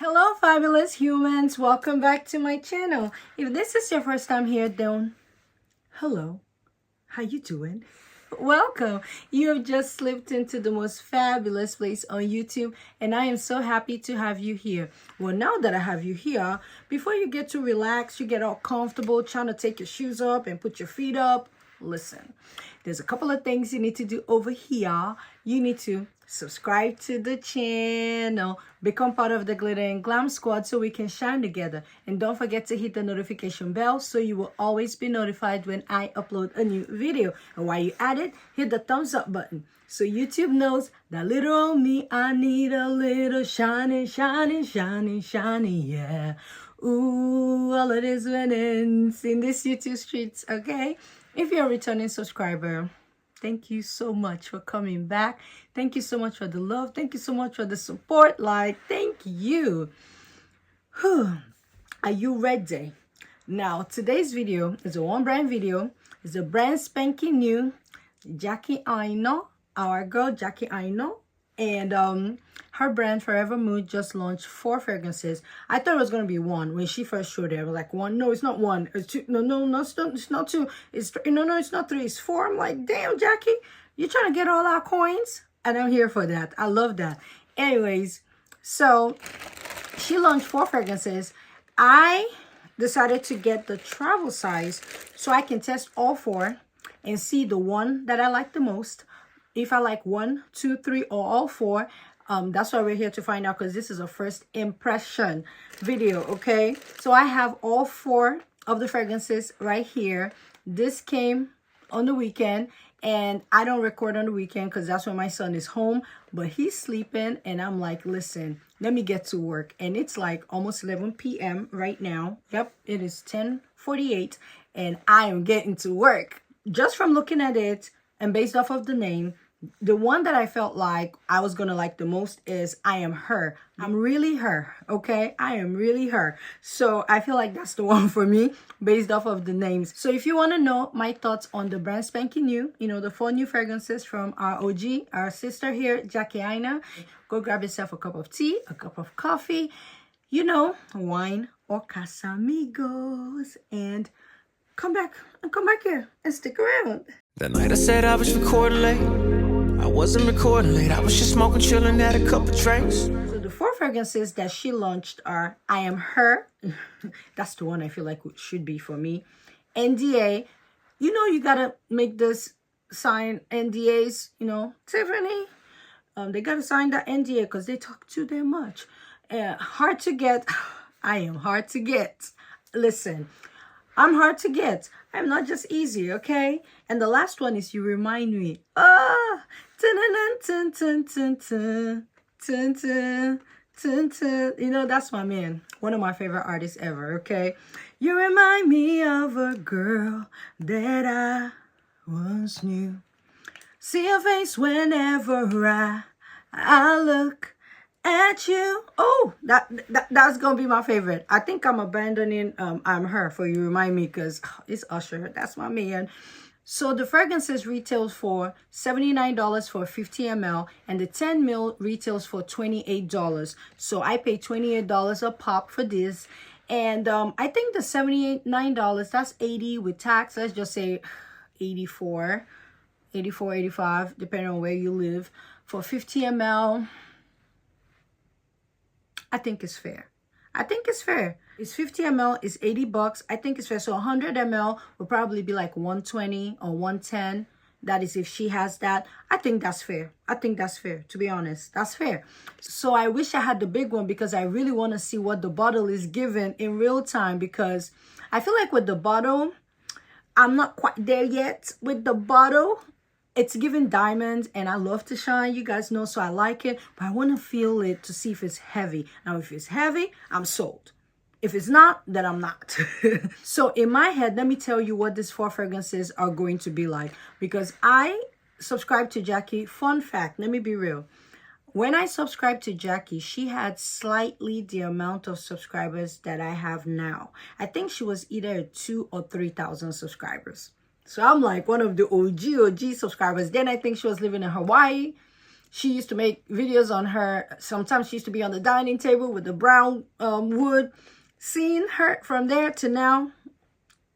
Hello, fabulous humans. Welcome back to my channel. If this is your first time here, then hello. How you doing? Welcome. You have just slipped into the most fabulous place on YouTube, and I am so happy to have you here. Well, now that I have you here, before you get to relax, you get all comfortable trying to take your shoes up and put your feet up, listen, there's a couple of things you need to do over here. You need to subscribe to the channel, become part of the Glitter and Glam Squad so we can shine together. And don't forget to hit the notification bell so you will always be notified when I upload a new video. And while you're at it, hit the thumbs up button so YouTube knows that little old me, I need a little shining, shining, shining, shining, yeah. Ooh, all of this winnings in this YouTube streets, okay? If you're a returning subscriber, thank you so much for coming back. Thank you so much for the love. Thank you so much for the support. Thank you. Whew. Are you ready? Now, today's video is a one brand video. It's a brand spanking new Jackie Aina, our girl Jackie Aina. And her brand Forvr Mood just launched 4 fragrances. I thought it was gonna be one when she first showed it. I was like, one? No, it's not one. It's 2. No, it's not 2. It's 3. No, it's not 3. It's 4. I'm like, damn, Jackie, you trying to get all our coins? And I'm here for that. I love that. Anyways, so she launched 4 fragrances. I decided to get the travel size so I can test all 4 and see the one that I like the most. If I like 1, 2, 3, or all 4, that's why we're here to find out, because this is a first impression video, okay? So I have all 4 of the fragrances right here. This came on the weekend, and I don't record on the weekend because that's when my son is home, but he's sleeping, and I'm like, listen, let me get to work. And it's like almost 11 p.m. right now. Yep, it is 10:48, and I am getting to work. Just from looking at it and based off of the name, the one that I felt like I was going to like the most is I Am Her. I'm really her, okay? I am really her. So I feel like that's the one for me based off of the names. So if you want to know my thoughts on the brand spanking new, the 4 new fragrances from our OG, our sister here, Jackie Aina, go grab yourself a cup of tea, a cup of coffee, wine or Casamigos, and come back here and stick around. That night I said I was recording late. I wasn't recording late. I was just smoking, chilling, had a couple drinks. So the 4 fragrances that she launched are I Am Her. That's the one I feel like should be for me. NDA. You gotta make this sign NDAs, Tiffany. They gotta sign that NDA because they talk too damn much. Hard to get. I am hard to get. Listen, I'm hard to get. I'm not just easy, okay? And the last one is You Remind Me. That's my man. One of my favorite artists ever, okay? You remind me of a girl that I once knew. See your face whenever I look at you. Oh, that's gonna be my favorite. I think I'm abandoning I'm Her for You Remind Me because it's Usher. That's my man. So the fragrances retails for $79 for 50 ml, and the 10 ml retails for $28. So I paid $28 a pop for this. And I think the $79, that's $80 with tax. Let's just say $84, $85, depending on where you live. For 50 ml, I think it's fair. It's 50 ml, it's $80. I think it's fair. So 100 ml will probably be like 120 or 110. That is if she has that. I think that's fair. To be honest. That's fair. So I wish I had the big one because I really want to see what the bottle is giving in real time, because I feel like with the bottle, I'm not quite there yet with the bottle. It's giving diamonds, and I love to shine, you guys know, so I like it. But I want to feel it to see if it's heavy. Now, if it's heavy, I'm sold. If it's not, then I'm not. So in my head, let me tell you what these 4 fragrances are going to be like. Because I subscribe to Jackie. Fun fact, let me be real. When I subscribed to Jackie, she had slightly the amount of subscribers that I have now. I think she was either 2,000 or 3,000 subscribers. So I'm like one of the OG subscribers. Then I think she was living in Hawaii. She used to make videos on her. Sometimes she used to be on the dining table with the brown wood. Seeing her from there to now,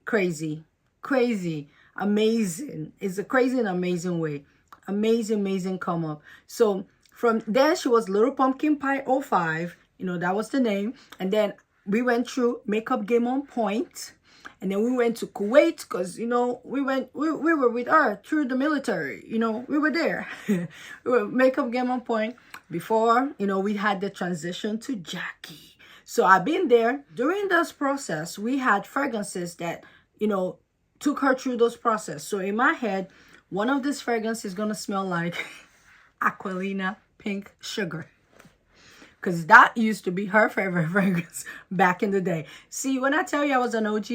crazy, crazy, amazing. It's a crazy and amazing way. Amazing come up. So from there, she was Little Pumpkin Pie '05. You know, that was the name. And then we went through Makeup Game on Point. And then we went to Kuwait because, you know, we were with her through the military. You know, we were there. We were Makeup Game on Point before, you know, we had the transition to Jackie. So I've been there. During this process, we had fragrances that, you know, took her through those process. So in my head, one of these fragrances is going to smell like Aquilina Pink Sugar. Because that used to be her favorite fragrance back in the day. See, when I tell you I was an OG,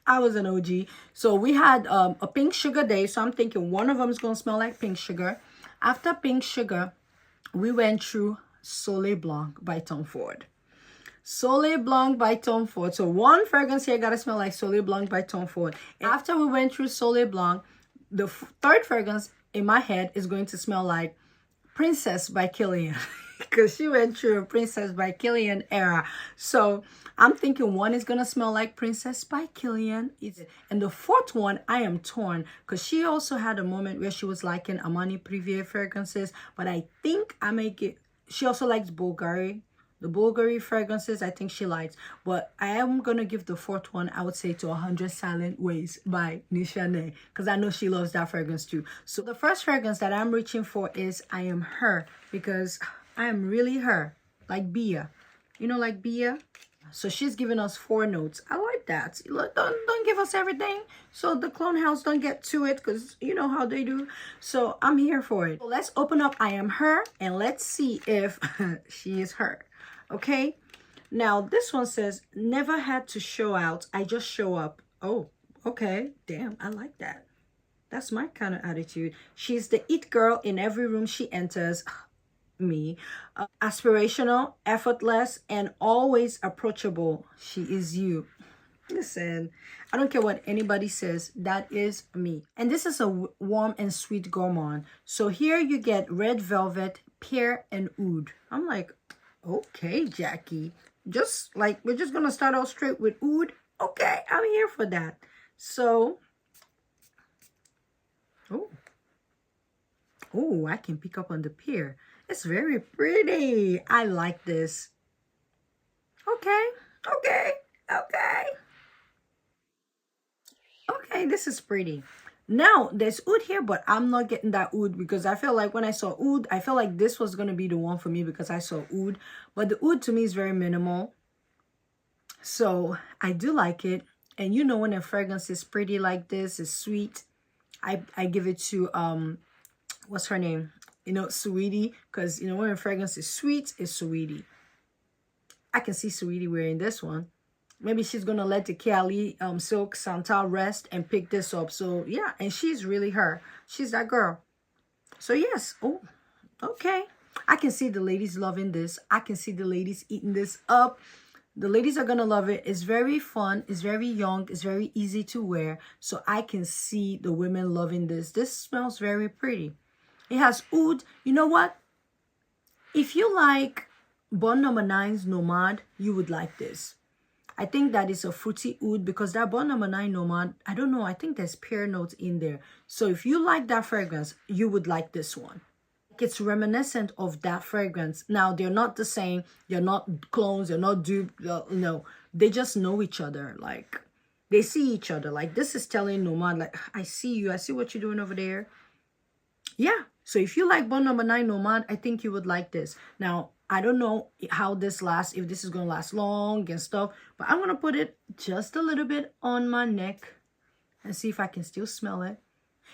I was an OG. So we had a pink sugar day. So I'm thinking one of them is going to smell like pink sugar. After pink sugar, we went through Soleil Blanc by Tom Ford. Soleil Blanc by Tom Ford. So one fragrance here got to smell like Soleil Blanc by Tom Ford. And after we went through Soleil Blanc, the third fragrance in my head is going to smell like Princess by Kilian. Because she went through a Princess by Kilian era. So I'm thinking one is going to smell like Princess by Kilian. And the fourth one, I am torn. Because she also had a moment where she was liking Armani Privé fragrances. But I think I make it... She also likes Bulgari. The Bulgari fragrances, I think she likes. But I am going to give the fourth one, I would say, to 100 Silent Ways by Nishane. Because I know she loves that fragrance too. So the first fragrance that I'm reaching for is I Am Her. Because... I am really her, like Bia. You know, like Bia? So she's giving us 4 notes. I like that. Look, don't give us everything. So the clone house don't get to it because you know how they do. So I'm here for it. So let's open up I Am Her and let's see if she is her. Okay? Now, this one says, never had to show out. I just show up. Oh, okay. Damn, I like that. That's my kind of attitude. She's the it girl in every room she enters. Me. Aspirational, effortless, and always approachable. She is you. Listen, I don't care what anybody says. That is me. And this is a warm and sweet gourmand. So here you get red velvet, pear, and oud. I'm like, okay, Jackie. Just like, we're just going to start out straight with oud. Okay, I'm here for that. So, oh, I can pick up on the pear. It's very pretty. I like this. Okay. Okay, this is pretty. Now, there's oud here, but I'm not getting that oud because I feel like when I saw oud, I felt like this was going to be the one for me because I saw oud. But the oud to me is very minimal. So, I do like it. And you know when a fragrance is pretty like this, it's sweet, I give it to, what's her name? You know, Sweetie, because, you know, when a fragrance is sweet, it's Sweetie. I can see Sweetie wearing this one. Maybe she's going to let the Kali Silk Santal rest and pick this up. So, yeah, and she's really her. She's that girl. So, yes. Oh, okay. I can see the ladies loving this. I can see the ladies eating this up. The ladies are going to love it. It's very fun. It's very young. It's very easy to wear. So, I can see the women loving this. This smells very pretty. It has oud. You know what? If you like Bon No. 9's Nomad, you would like this. I think that is a fruity oud because that Bon No. 9 Nomad, I don't know, I think there's pear notes in there. So if you like that fragrance, you would like this one. It's reminiscent of that fragrance. Now, they're not the same. They're not clones. They're not dupes. No, they just know each other. Like, they see each other. Like, this is telling Nomad, like, I see you. I see what you're doing over there. Yeah. So if you like Bon No. 9 Nomad, I think you would like this. Now, I don't know how this lasts, if this is going to last long and stuff, but I'm going to put it just a little bit on my neck and see if I can still smell it.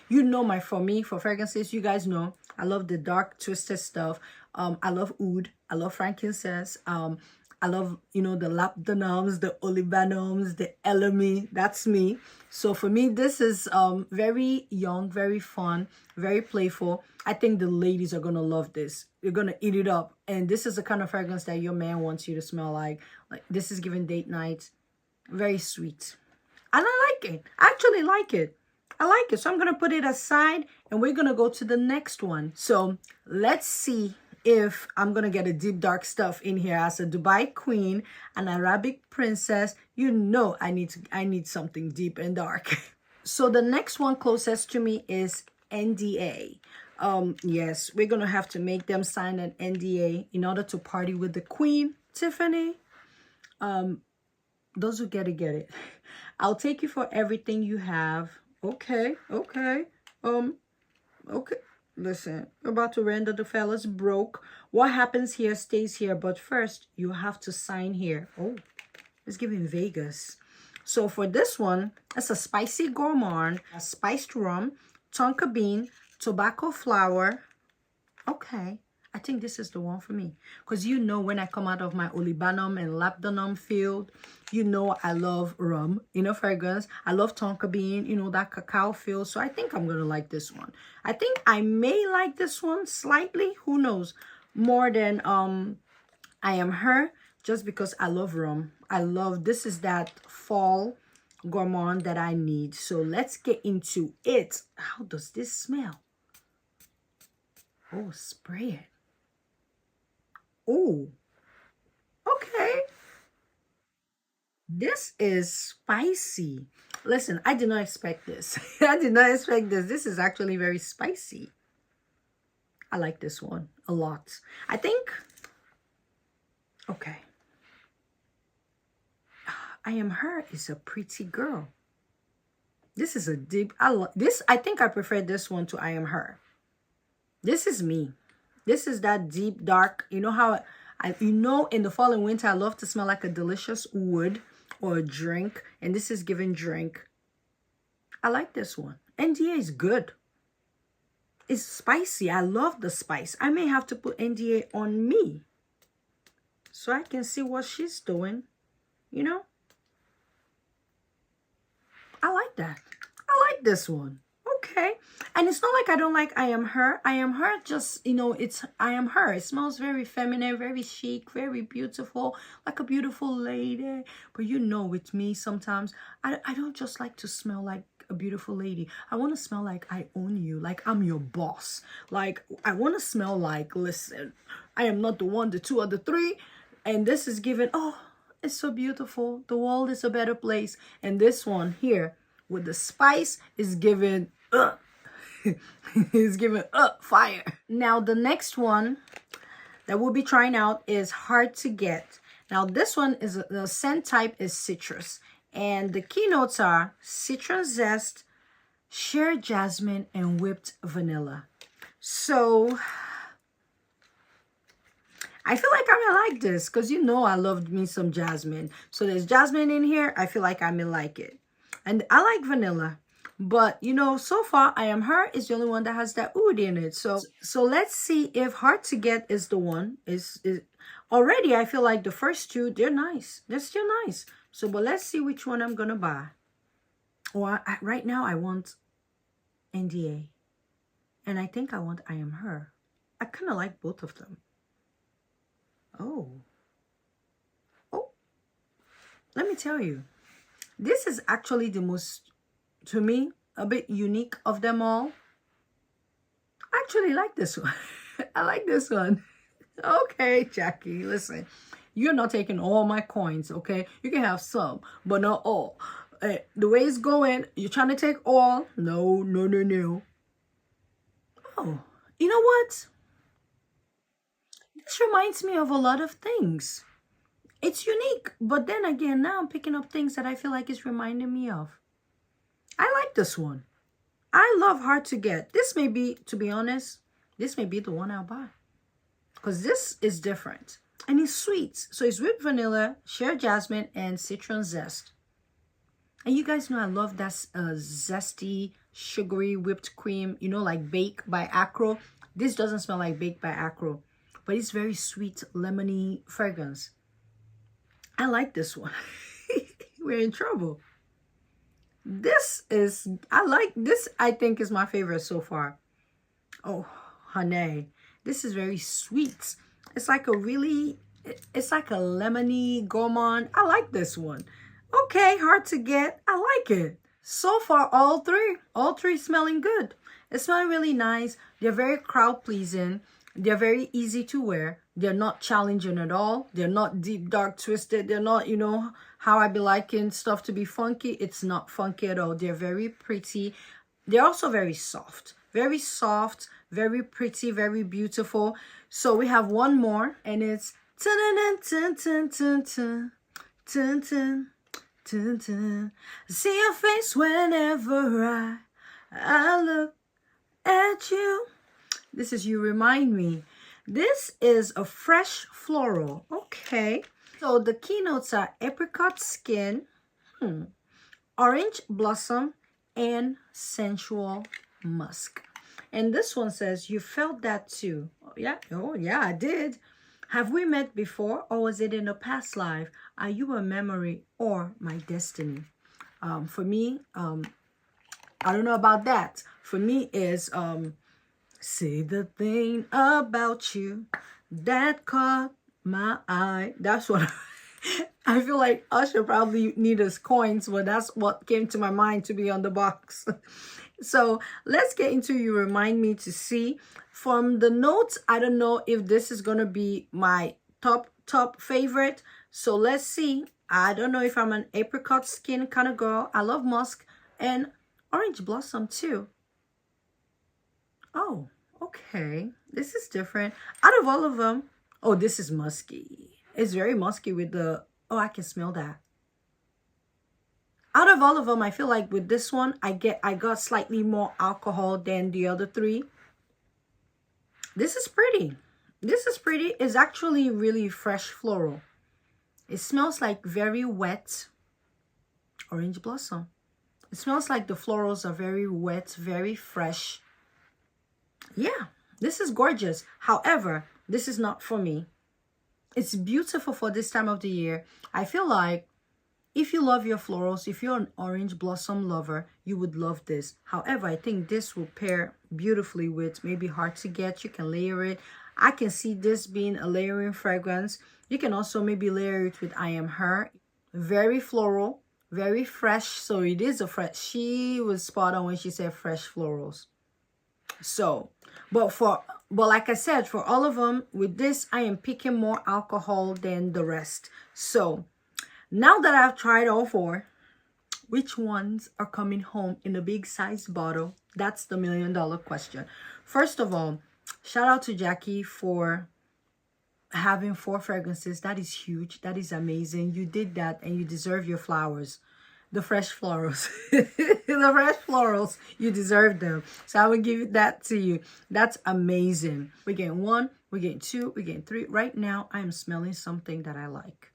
You know for fragrances, you guys know, I love the dark, twisted stuff. I love oud. I love frankincense. I love, you know, the labdanums, the olibanums, the elemi. That's me. So for me, this is very young, very fun, very playful. I think the ladies are going to love this. You're going to eat it up. And this is the kind of fragrance that your man wants you to smell like. Like, this is giving date night. Very sweet. And I like it. I actually like it. I like it. So I'm going to put it aside and we're going to go to the next one. So let's see if I'm going to get a deep dark stuff in here. As a Dubai queen, an Arabic princess, you know I need something deep and dark. So the next one closest to me is NDA. Yes, we're going to have to make them sign an NDA in order to party with the queen, Tiffany. Those who get it. I'll take you for everything you have. Okay. Okay. Listen, we're about to render the fellas broke. What happens here stays here. But first, you have to sign here. Oh, it's giving Vegas. So for this one, it's a spicy gourmand, a spiced rum, tonka bean, tobacco flower. Okay. I think this is the one for me. Because you know when I come out of my olibanum and labdanum field, you know I love rum, fragrance. I love tonka bean, that cacao feel. So I think I'm going to like this one. I think I may like this one slightly. Who knows? More than I Am Her. Just because I love rum. This is that fall gourmand that I need. So let's get into it. How does this smell? Oh, spray it. Oh, okay. This is spicy. Listen, I did not expect this. I did not expect this. This is actually very spicy. I like this one a lot. I think, okay. I Am Her is a pretty girl. This is a deep, I think I prefer this one to I Am Her. This is me. This is that deep, dark, you know how, in the fall and winter, I love to smell like a delicious wood or a drink. And this is giving drink. I like this one. NDA is good. It's spicy. I love the spice. I may have to put NDA on me so I can see what she's doing, I like that. I like this one. Okay. And it's not like I don't like I Am Her. I Am Her just, it's I Am Her. It smells very feminine, very chic, very beautiful, like a beautiful lady. But with me, sometimes I don't just like to smell like a beautiful lady. I want to smell like I own you, like I'm your boss. Like I want to smell like, listen, I am not the one, the two, or the three. And this is given, oh, it's so beautiful. The world is a better place. And this one here with the spice is given, is given fire. Now the next one that we'll be trying out is Hard to Get. Now this one is, the scent type is citrus. And the keynotes are citron zest, sheer jasmine, and whipped vanilla. So I feel like I may like this because I loved me some jasmine. So there's jasmine in here. I feel like I may like it. And I like vanilla. But, so far, I Am Her is the only one that has that oud in it. So let's see if Hard to Get is the one. Already, I feel like the first two, they're nice. They're still nice. So, but let's see which one I'm going to buy. Or right now, I want NDA. And I think I want I Am Her. I kind of like both of them. Oh, let me tell you, this is actually the most, to me, a bit unique of them all. I actually like this one. I like this one. Okay, Jackie, listen, you're not taking all my coins, okay? You can have some, but not all. The way it's going, you're trying to take all. No. Oh, you know what? This reminds me of a lot of things. It's unique, but then again, now I'm picking up things that I feel like it's reminding me of. I like this one. I love Hard to Get. This may be, to be honest, this may be the one I'll buy. Because this is different. And it's sweet. So it's whipped vanilla, sheer jasmine, and citron zest. And you guys know I love that zesty, sugary whipped cream, like Bake by Acro. This doesn't smell like Bake by Acro. But it's very sweet, lemony fragrance. I like this one. We're in trouble. I think is my favorite so far. Oh, honey. This is very sweet. It's like a lemony gourmand. I like this one. Okay, Hard to Get. I like it. So far, all three smelling good. It's smelling really nice. They're very crowd pleasing. They're very easy to wear. They're not challenging at all. They're not deep, dark, twisted. They're not, you know, how I be liking stuff to be funky. It's not funky at all. They're very pretty. They're also very soft, very pretty, very beautiful. So we have one more, and it's see your face whenever I look at you. This is You Remind Me. This is a fresh floral. Okay. So the keynotes are apricot skin, orange blossom, and sensual musk. And this one says, you felt that too. Oh yeah, I did. Have we met before, or was it in a past life? Are you a memory or my destiny? For me, I don't know about that. For me is say the thing about you that caught my eye. That's what I feel like Usher probably need his coins, but that's what came to my mind to be on the box. So let's get into You Remind Me to see. From the notes, I don't know if this is going to be my top favorite. So let's see. I don't know if I'm an apricot skin kind of girl. I love musk and orange blossom too. Oh, okay. This is different. Out of all of them, oh, this is musky. It's very musky with the, oh, I can smell that. Out of all of them, I feel like with this one, I got slightly more alcohol than the other three. This is pretty. This is pretty. It's actually really fresh floral. It smells like very wet orange blossom. It smells like the florals are very wet, very fresh. Yeah, this is gorgeous. However, this is not for me. It's beautiful for this time of the year. I feel like if you love your florals, if you're an orange blossom lover, you would love this. However, I think this will pair beautifully with maybe Hard to Get. You can layer it. I can see this being a layering fragrance. You can also maybe layer it with I Am Her. Very floral, very fresh. So it is a fresh. She was spot on when she said fresh florals. So, but like I said, for all of them, with this, I am picking more alcohol than the rest. So now that I've tried all four, which ones are coming home in a big size bottle? That's the $1 million question. First of all, shout out to Jackie for having 4 fragrances. That is huge. That is amazing. You did that and you deserve your flowers. The fresh florals. The fresh florals. You deserve them. So I will give that to you. That's amazing. We're getting 1, we're getting 2, we're getting 3. Right now, I am smelling something that I like.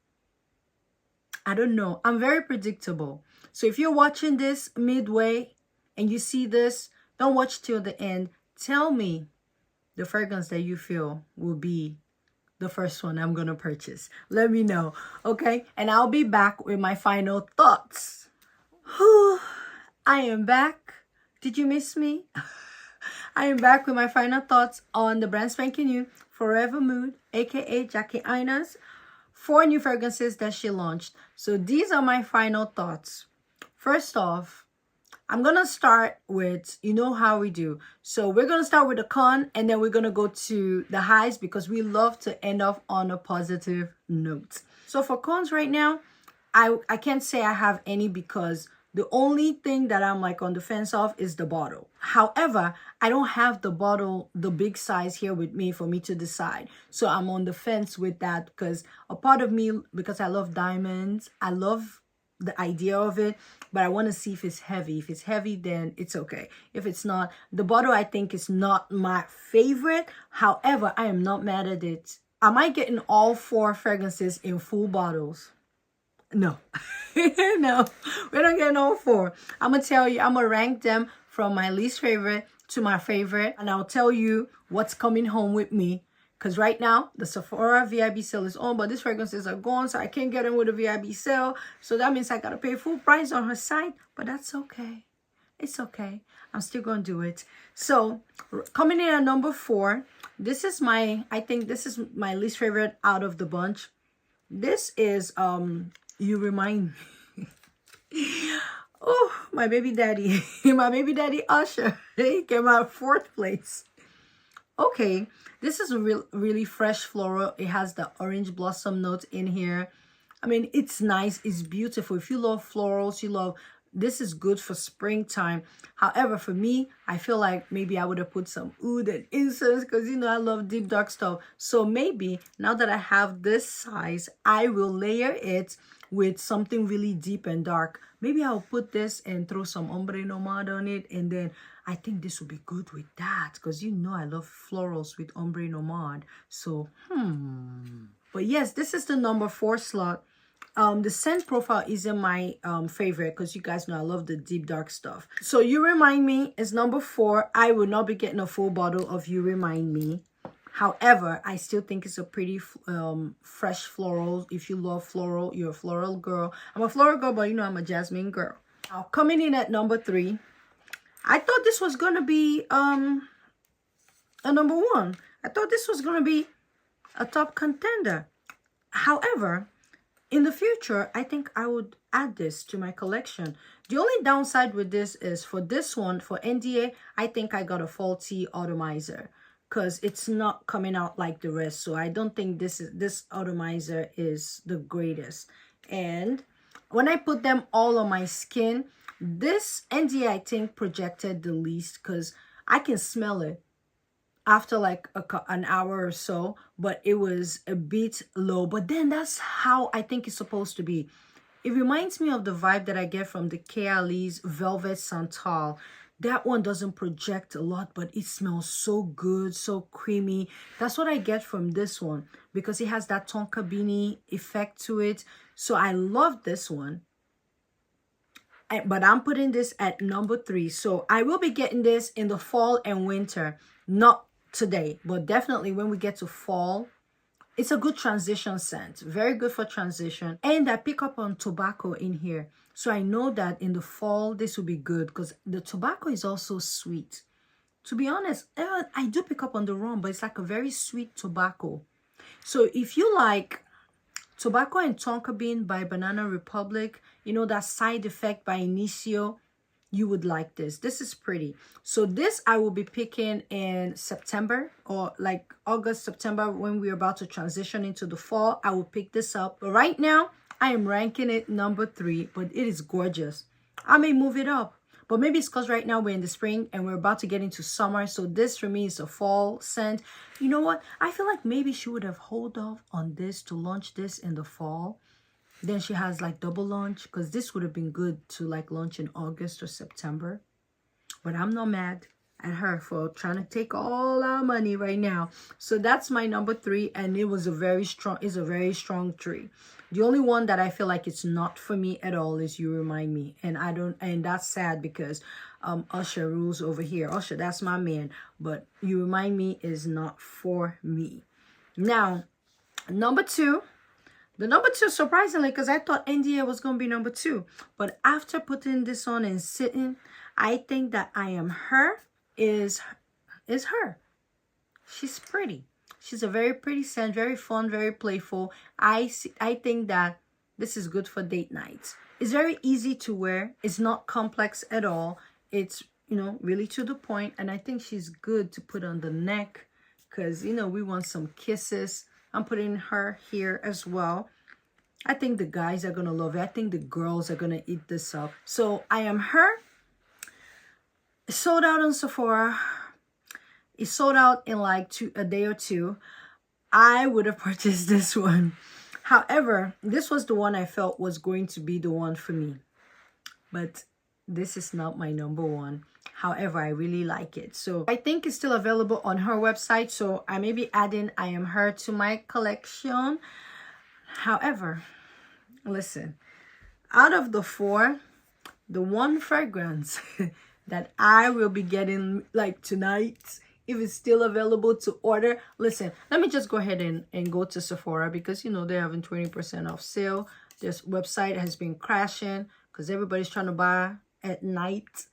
I don't know. I'm very predictable. So if you're watching this midway and you see this, don't watch till the end. Tell me the fragrance that you feel will be the first one I'm going to purchase. Let me know. Okay. And I'll be back with my final thoughts. I am back. Did you miss me? I am back with my final thoughts on the brand spanking new Forvr Mood, aka Jackie Aina's 4 new fragrances that she launched. So these are my final thoughts. First off, I'm going to start with, you know how we do. So we're going to start with the con, and then we're going to go to the highs because we love to end off on a positive note. So for cons right now, I can't say I have any because the only thing that I'm like on the fence of is the bottle. However, I don't have the bottle, the big size here with me for me to decide. So I'm on the fence with that because a part of me, because I love diamonds, I love the idea of it, but I want to see if it's heavy. If it's heavy, then it's okay. If it's not, the bottle I think is not my favorite. However, I am not mad at it. Am I getting all 4 fragrances in full bottles? No. No, we're not getting all 4. I'm going to tell you, I'm going to rank them from my least favorite to my favorite. And I'll tell you what's coming home with me. Because right now, the Sephora VIB sale is on, but these fragrances are gone, so I can't get them with a VIB sale. So that means I got to pay full price on her site, but that's okay. It's okay. I'm still going to do it. So coming in at number 4, this is I think this is my least favorite out of the bunch. This is, You Remind Me. Oh, my baby daddy. My baby daddy Usher. He came out 4th place. Okay, this is a really fresh floral. It has the orange blossom note in here. I mean, it's nice. It's beautiful. If you love florals, you love, this is good for springtime. However, for me, I feel like maybe I would have put some oud and incense because, you know, I love deep dark stuff. So maybe now that I have this size, I will layer it with something really deep and dark. Maybe I'll put this and throw some ombre nomade on it, and then I think this would be good with that because, you know, I love florals with ombre nomade. So but yes, this is the number 4 slot. The scent profile isn't my favorite because you guys know I love the deep dark stuff. So You Remind Me is number 4. I will not be getting a full bottle of You Remind Me. However, I still think it's a pretty fresh floral. If you love floral, you're a floral girl. I'm a floral girl, but you know I'm a jasmine girl. Now, coming in at number 3, I thought this was going to be a number 1. I thought this was going to be a top contender. However, in the future, I think I would add this to my collection. The only downside with this is for this one, for NDA, I think I got a faulty atomizer because it's not coming out like the rest. So I don't think this atomizer is the greatest. And when I put them all on my skin, this NDA I think projected the least because I can smell it after like an hour or so, but it was a bit low. But then that's how I think it's supposed to be. It reminds me of the vibe that I get from the Kayali's Velvet Santal. That one doesn't project a lot, but it smells so good, so creamy. That's what I get from this one because it has that tonka beanie effect to it. So I love this one. But I'm putting this at number 3. So I will be getting this in the fall and winter. Not today, but definitely when we get to fall. It's a good transition scent, very good for transition. And I pick up on tobacco in here, so I know that in the fall this will be good because the tobacco is also sweet. To be honest, I do pick up on the rum, but it's like a very sweet tobacco. So if you like Tobacco and Tonka Bean by Banana Republic, you know, that Side Effect by Inicio, you would like this. This is pretty. So this I will be picking in September or like August, September, when we're about to transition into the fall. I will pick this up. But right now, I am ranking it number 3, but it is gorgeous. I may move it up, but maybe it's because right now we're in the spring and we're about to get into summer. So this for me is a fall scent. You know what? I feel like maybe she would have hold off on this to launch this in the fall. Then she has like double launch because this would have been good to like launch in August or September. But I'm not mad at her for trying to take all our money right now. So that's my number 3, and it was a very strong 3. The only one that I feel like it's not for me at all is You Remind Me. And that's sad because Usher rules over here. Usher, that's my man. But You Remind Me is not for me. Now, number 2. The number 2, surprisingly, because I thought NDA was going to be number 2. But after putting this on and sitting, I think that I Am Her is her. She's pretty. She's a very pretty scent, very fun, very playful. I think that this is good for date nights. It's very easy to wear. It's not complex at all. It's, you know, really to the point. And I think she's good to put on the neck because, you know, we want some kisses. I'm putting her here as well. I think the guys are going to love it. I think the girls are going to eat this up. So I Am Her. Sold out on Sephora. It sold out in like a day or 2. I would have purchased this one. However, this was the one I felt was going to be the one for me. But this is not my number 1. However, I really like it. So I think it's still available on her website. So I may be adding I Am Her to my collection. However, listen, out of the 4, the one fragrance that I will be getting like tonight, if it's still available to order, listen, let me just go ahead and go to Sephora because, you know, they're having 20% off sale. This website has been crashing because everybody's trying to buy at night.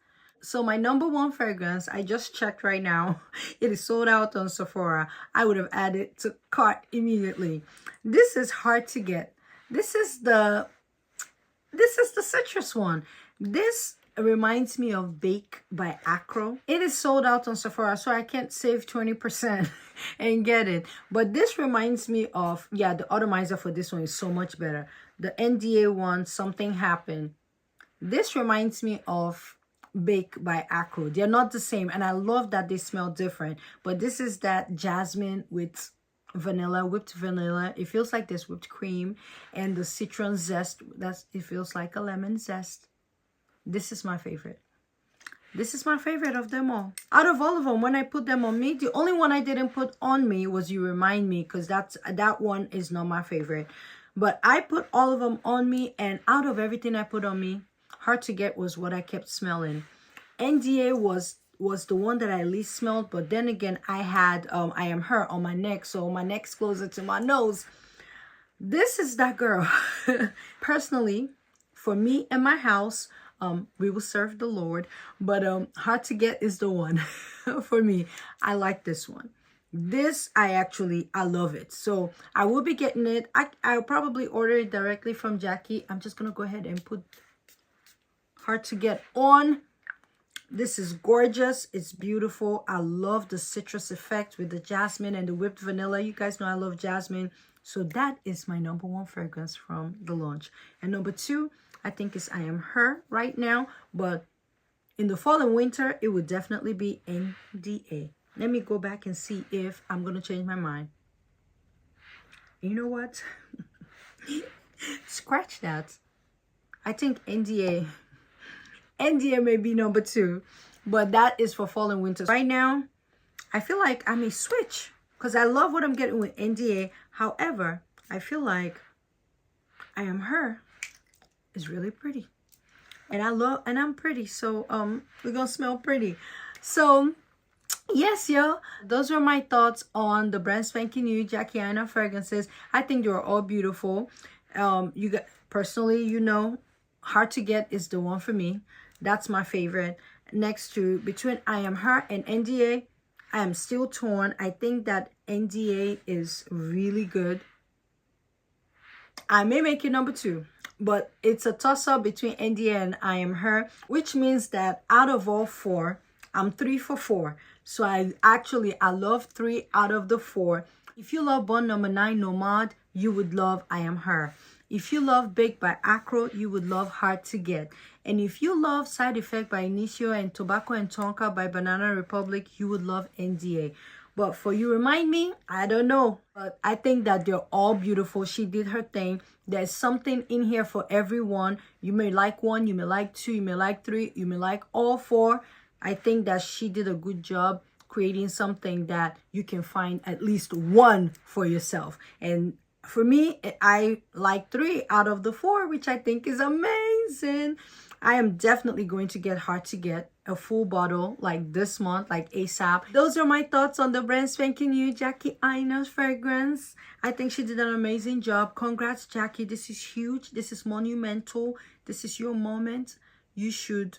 So my number 1 fragrance, I just checked right now. It is sold out on Sephora. I would have added to cart immediately. This is hard to get. This is the citrus one. This reminds me of Bake by Acro. It is sold out on Sephora, so I can't save 20% and get it. But this reminds me of, yeah, the atomizer for this one is so much better. The NDA one, Something Happened. This reminds me of Bake by Acro. They're not the same, and I love that they smell different. But this is that jasmine with vanilla, whipped vanilla. It feels like there's whipped cream, and the citron zest. It feels like a lemon zest. This is my favorite. This is my favorite of them all. Out of all of them, when I put them on me, the only one I didn't put on me was You Remind Me, because that one is not my favorite. But I put all of them on me, and out of everything I put on me, Hard to Get was what I kept smelling. NDA was the one that I least smelled, but then again, I had I Am Her on my neck, so my neck's closer to my nose. This is that girl. Personally, for me and my house, we will serve the Lord, but Hard to Get is the one for me. I like this one. This I love it, so I will be getting it. I'll probably order it directly from Jackie. I'm just gonna go ahead and put Hard to Get on. This is gorgeous. It's beautiful. I love the citrus effect with the jasmine and the whipped vanilla. You guys know I love jasmine, so that is my number one fragrance from the launch. And number two, I think is I Am Her right now, but in the fall and winter, it would definitely be NDA. Let me go back and see if I'm going to change my mind. You know what? Scratch that. I think NDA may be number two, but that is for fall and winter. Right now, I feel like I may switch because I love what I'm getting with NDA. However, I feel like I Am Her is really pretty, and I'm pretty, so we're gonna smell pretty. So yes, yo, those are my thoughts on the brand spanking new Jackie Aina fragrances. I think they are all beautiful. You got personally, you know, Hard to Get is the one for me. That's my favorite. Next to between I Am Her and NDA, I am still torn. I think that NDA is really good. I may make it number two, but it's a toss-up between NDA and I Am Her, which means that out of all four, I'm 3 for 4. So I love 3 out of the 4. If you love Bond Number 9 Nomad, you would love I Am Her. If you love Bake by Acro, you would love Hard to Get. And if you love Side Effect by Inicio and Tobacco and Tonka by Banana Republic, you would love NDA. But for You Remind Me, I don't know. But I think that they're all beautiful. She did her thing. There's something in here for everyone. You may like 1, you may like 2, you may like 3, you may like all 4. I think that she did a good job creating something that you can find at least 1 for yourself. And for me, I like 3 out of the 4, which I think is amazing. I am definitely going to get Hard to Get a full bottle like this month, like ASAP. Those are my thoughts on the brand spanking new Jackie Aina's fragrance. I think she did an amazing job. Congrats, Jackie. This is huge. This is monumental. This is your moment. You should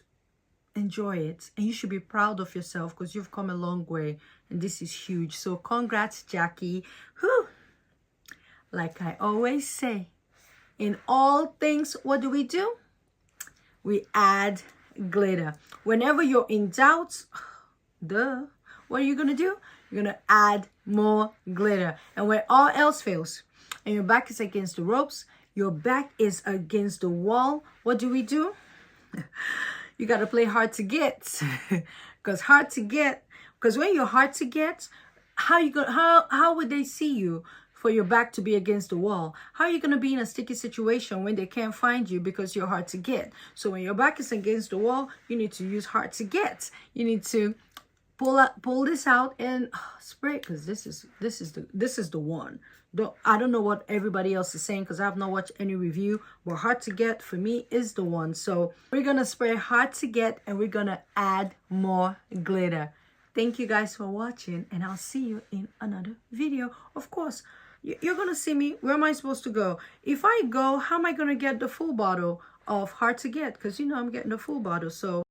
enjoy it, and you should be proud of yourself because you've come a long way, and this is huge. So congrats, Jackie. Whew. Like I always say, in all things, what do? We add glitter. Whenever you're in doubt, what are you gonna do? You're gonna add more glitter. And when all else fails and your back is against the ropes, your back is against the wall, what do? You got to play Hard to Get. Because when you're hard to get, how would they see you for your back to be against the wall? How are you going to be in a sticky situation when they can't find you because you're hard to get? So when your back is against the wall, you need to use Hard to Get. You need to pull this out and spray it, because this is the one. I don't know what everybody else is saying because I have not watched any review, but Hard to Get for me is the one. So we're gonna spray Hard to Get and we're gonna add more glitter. Thank you guys for watching, and I'll see you in another video. Of course, you're gonna see me. Where am I supposed to go? If I go, how am I gonna get the full bottle of Hard to Get? Because you know I'm getting the full bottle. So